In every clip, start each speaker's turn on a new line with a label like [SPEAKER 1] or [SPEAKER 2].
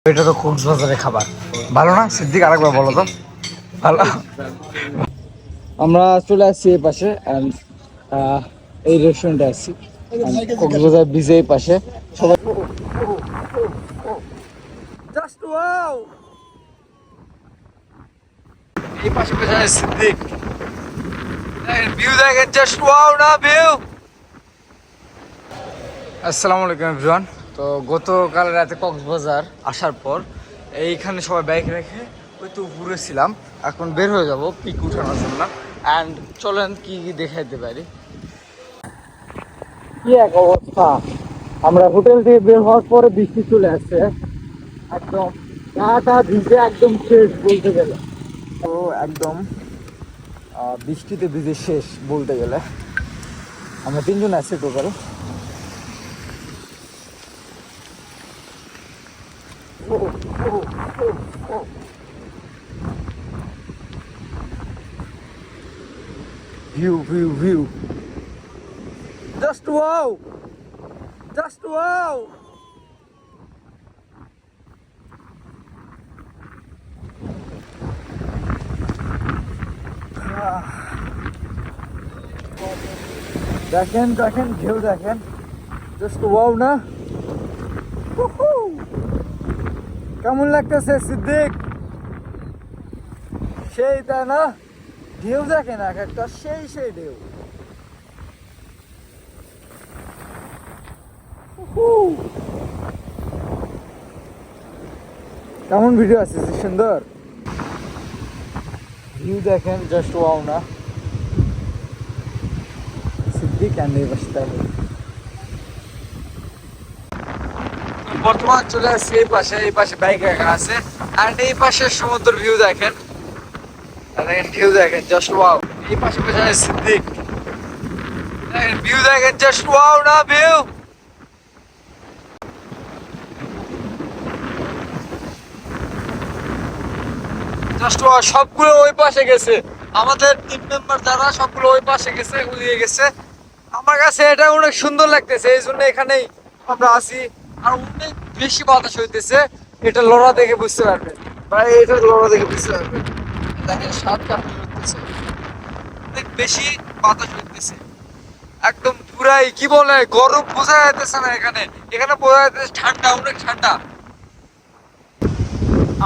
[SPEAKER 1] এটা তো কক্সবাজারের খাবার ভালো না সিদ্দিক? আরেকবার বলো তো। ভালো। আমরা চলে আসছি এই পাশে এই রেস্টুরেন্টে আসছি কক্সবাজার বিচে এই পাশে সবাই। জাস্ট ওয়াও, এই পাশে বসে আছে সিদ্দিক। ভিউ দেখেন, জাস্ট ওয়াও না ভিউ। আসসালামু আলাইকুম এভরিওয়ান। তো গতকাল রাতে কক্সবাজার আসার পর এইখানে সবাই বাইক রেখে ওই তো উপরে ছিলাম। এখন বের হয়ে যাব পিক উঠানোর জন্য। অ্যান্ড চলেন কি কি দেখাইতে পারি। কি এক অবস্থা, আমরা হোটেল থেকে বের হওয়ার পরে বৃষ্টি চলে আসছে, একদম গা ভিজে একদম শেষ বলতে গেলে। তো একদম বৃষ্টিতে ভিজে শেষ বলতে গেলে। আমরা তিনজন আছি টোটাল। View. Just wow. দেখেন ঢেউ দেখেন, জাস্ট ওয়াও না? কেমন লাগতেছে সিদ্দিক? সেই তাই না? ঢেউ দেখেন এক একটা, সেই ঢেউ। কেমন ভিডিও আছে, সুন্দর ভিউ দেখেন, জাস্ট ওয়াও না? সিদ্দিক অ্যান্ড এই পাশে বর্তমান চলে আসছে এই পাশে বাইক রাখা আছে। অ্যান্ড এই পাশে সমুদ্র ভিউ দেখেন, ভিউ দেখেন, জাস্ট ওয়াও। এই পাশে বসে আছে সিদ্দিক, ভিউ দেখেন, জাস্ট ওয়াও না ভিউ? Just wow. সবগুলো ওই পাশে গেছে, আমাদের টিম মেম্বার যারা সবগুলো ওই পাশে গেছে, উড়িয়ে গেছে। আমার কাছে এটা অনেক সুন্দর লাগতেছে, এই জন্য এখানেই আমরা আসি। আর অনেক বেশি বাতাস হইতেছে, এটা লড়া দেখে বুঝতে পারবেন ভাই, এটা লড়া দেখে বুঝতে পারবেন। দেখেন সাত কাঁপতে হইতেছে, অনেক বেশি বাতাস হইতেছে, একদম পুরাই কি বলে গরম বোঝা যাইতেছে না। এখানে বোঝা যাইতেছে ঠান্ডা, অনেক ঠান্ডা।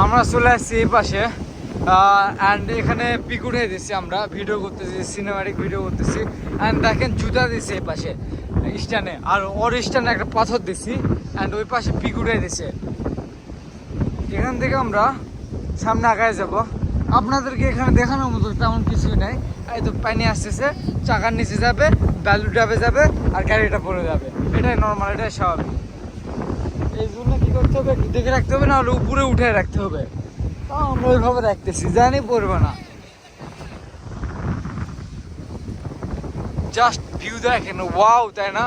[SPEAKER 1] আমরা চলে আসছি এই পাশে অ্যান্ড এখানে পিক উঠে দিচ্ছি, আমরা ভিডিও করতেছি, সিনেমাটিক ভিডিও করতেছি। অ্যান্ড দেখেন জুতা দিচ্ছে এই পাশে স্ট্যান্ডে, আর ওর স্ট্যান্ডে একটা পাথর দিচ্ছি। অ্যান্ড ওই পাশে পিক উঠে দিচ্ছে। এখান থেকে আমরা সামনে আগায় যাব। আপনাদেরকে এখানে দেখানোর মতো তেমন কিছুই নাই। এই তো পানি আসতেছে, চাকার নিচে যাবে, বালু ডাবে যাবে, আর গাড়িটা পড়ে যাবে। এটাই নর্মাল, এটাই স্বাভাবিক। এই জন্য কি করতে হবে, একটু দেখে রাখতে হবে, না হলে উপরে উঠে রাখতে হবে। আমরা ওইভাবে রাখতেছি, জানি পড়বে না। জাস্ট ভিউ দেখেন, ওয়াও, তাই না?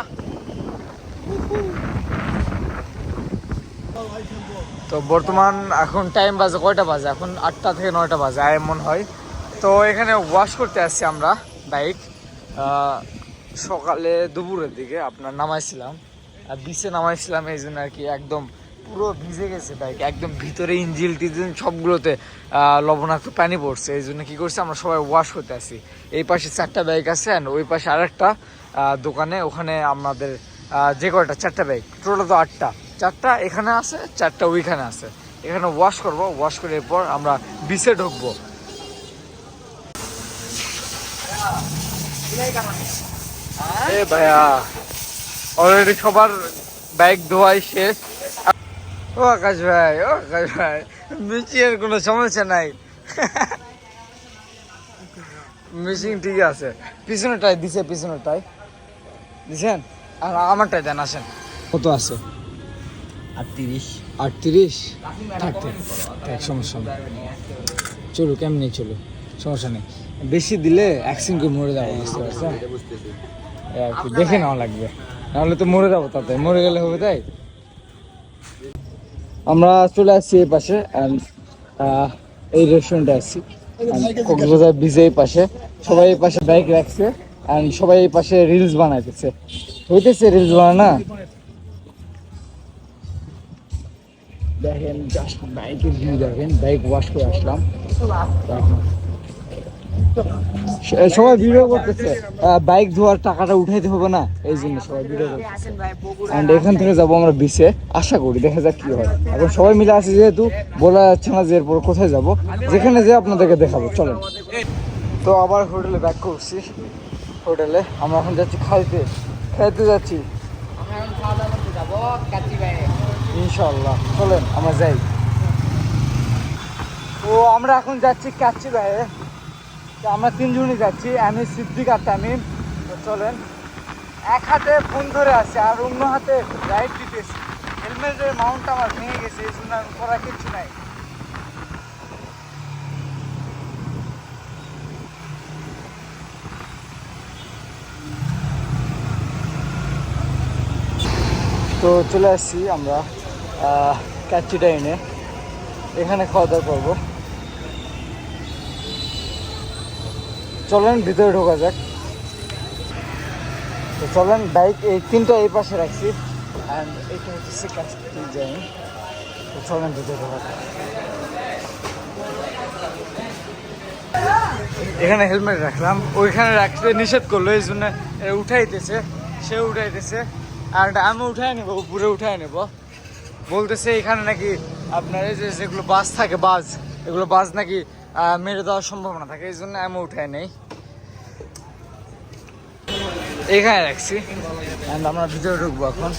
[SPEAKER 1] তো বর্তমান এখন টাইম বাজে কয়টা বাজে? এখন 8টা থেকে 9টা বাজে এমন হয়। তো এখানে ওয়াশ করতে আসছি আমরা বাইক। সকালে দুপুরের দিকে আপনার নামাইছিলাম, আর বিচে নামাইছিলাম, এই জন্য আর কি একদম পুরো ভিজে গেছে বাইক, একদম ভিতরে ইঞ্জিল টিঞ্জিল সবগুলোতে লবণাক্ত পানি পড়ছে। এই জন্য কী করছে, আমরা সবাই ওয়াশ করতে আসি। এই পাশে 4টা বাইক আছে, অ্যান্ড ওই পাশে আরেকটা দোকানে, ওখানে আমাদের যে কয়টা 4টা বাইক, টোটাল তো 8টা। 4টা এখানে আছে, 4টা ওইখানে আছে। এখানে ওয়াশ করব, ওয়াশ করে এরপর আমরা বিচে ঢুকবো। এ ভাইয়া, অলরেডি সবার বাইক ধোয়াই শেষ। ও আকাশ ভাই মিচিংয়ের কোনো সমস্যা নাই। মিচিং ঠিক আছে। পিছনেরটাই দিছে, পিছনেরটাই দিছেন, আর আমারটাই দেন। আসেন, কত আছে? 38 থাকতে থাক, সমস্যা নেই, চলো কেমনি চলো, সমস্যা নেই। বেশি দিলে অ্যাক্সিডেন্ট করে মরে যাবো, বুঝতে পারছেন? আর কি দেখে নেওয়া লাগবে, নাহলে তো মরে যাবো, তাতে মরে গেলে হবে। তাই আমরা চলে আসছি এই পাশে, অ্যান্ড এই রেস্টুরেন্টে আসছি কক্সবাজার বিচে এই পাশে। সবাই এই পাশে বাইক রাখছে, অ্যান্ড সবাই এই পাশে রিলস বানাইতেছে, হইতেছে রিলস বানানা। দেখেন জাস্ট বাইকের ভিউ দেখেন, বাইক ওয়াশ করে আসলাম। সবাই ভিডিও করতেছে, বাইক ধোয়ার টাকাটা উঠাইতে হবে না, এই জন্য সবাই ভিডিও করতেছে। এন্ড এখান থেকে যাবো আমরা বিচে, আশা করি দেখা যাক কি হয়। এখন সবাই মিলে আছি যেহেতু বলা যাচ্ছে না যে এরপর কোথায় যাব, যেখানে যে আপনাদেরকে দেখাবো চলেন। তো আবার হোটেলে ব্যাক করছি। হোটেলে আমরা এখন যাচ্ছি খাইতে যাচ্ছি ইনশাল্লাহ, চলেন আমরা যাই। তো আমরা এখন যাচ্ছি কাচ্চি ভাইয়ে। তো আমরা তিনজনই যাচ্ছি, আমি, সিদ্দিক আর তামিম। তো চলেন, এক হাতে ফোন ধরে আছে আর অন্য হাতে রাইড দিতেছি। হেলমেটের মাউন্টটা আমার ভেঙে গেছে, এই জন্য আমি করার কিচ্ছু নাই। তো চলে আসছি আমরা কাচ্চিটা এনে, এখানে খাওয়া দাওয়া করবো। চলেন ভিতরে ঢোকা যাক। তো চলেন, বাইক এই তিনটা এই পাশে রাখছি অ্যান্ড এইটা হচ্ছে কাচ্চি যাই। তো চলেন ভিতরে ঢোকা যাক। এখানে হেলমেট রাখলাম, ওইখানে রাখতে নিষেধ করলো, এই জন্য উঠাইতেছে, সে উঠাইতেছে আর আমি উঠাই নেবো, উপরে উঠাই নেব। বলতেছে এখানে নাকি আপনার এই যে যেগুলো বাস থাকে, এগুলো বাস নাকি মেরে দেওয়ার সম্ভাবনা থাকে, এই জন্য আমি উঠাই নেই, এখানে রাখছি। অ্যান্ড আমরা ভিতরে ঢুকবো এখন,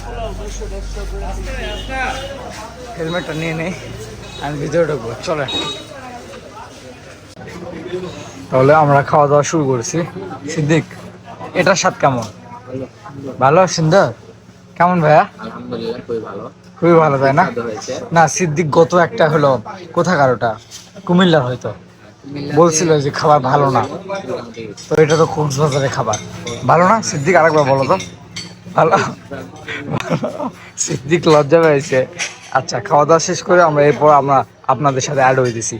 [SPEAKER 1] হেলমেটটা নিয়ে নেই অ্যান্ড ভিতরে ঢুকবো, চলে। তাহলে আমরা খাওয়া দাওয়া শুরু করেছি। সিদ্দিক, এটার স্বাদ কেমন? ভালো, সুন্দর। কেমন ভাইয়া?
[SPEAKER 2] আলহামদুলিল্লাহ, খুবই ভালো।
[SPEAKER 1] খুবই ভালো, তাই না? না, সিদ্দিক গত একটা হলো কোথাকার, ওটা কুমিল্লার হয়তো, বলছিল যে খাবার ভালো না। তো এটা তো কক্সবাজারের খাবার, ভালো না? সিদ্দিক আরেকবার বলো তো, ভালো? সিদ্দিক লজ্জা পেয়েছে। আচ্ছা, খাওয়া দাওয়া শেষ করে আমরা এরপর আপনাদের সাথে অ্যাড হয়ে দিছি।